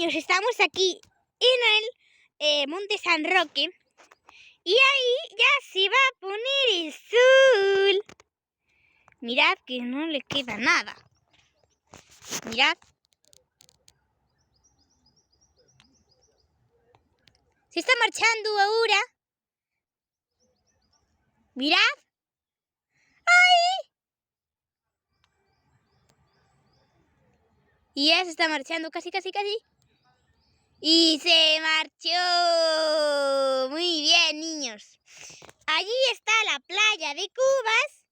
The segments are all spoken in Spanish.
niños, estamos aquí en el Monte San Roque y ahí ya se va a poner el sol. Mirad que no le queda nada. Mirad. Se está marchando ahora. Mirad. ¡Ay! Y ya se está marchando casi. Y se marchó. Muy bien, niños. Allí está la playa de Cubas.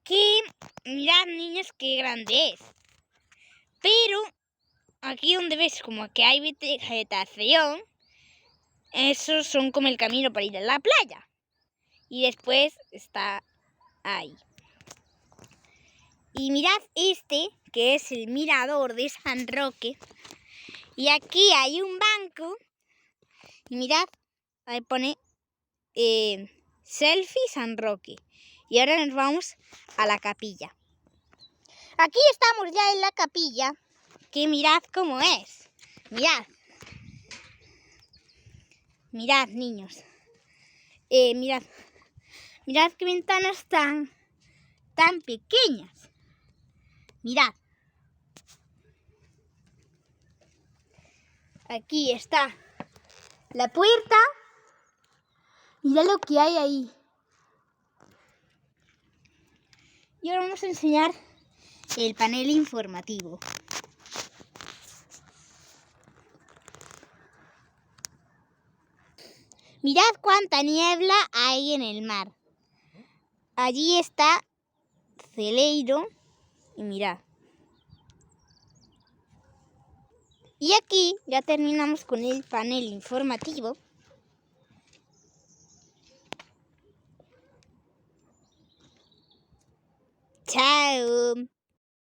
Que, mirad, niños, qué grande es. Pero aquí donde ves como que hay vegetación, esos son como el camino para ir a la playa. Y después está ahí. Y mirad este, que es el mirador de San Roque. Y aquí hay un banco. Y mirad, ahí pone Selfie San Roque. Y ahora nos vamos a la capilla. Aquí estamos ya en la capilla. Que mirad cómo es. Mirad. Mirad, niños. Mirad. Mirad qué ventanas tan pequeñas. Mirad. Aquí está la puerta. Mirad lo que hay ahí. Y ahora vamos a enseñar el panel informativo. Mirad cuánta niebla hay en el mar. Allí está Celeiro y mirad. Y aquí ya terminamos con el panel informativo. Chao.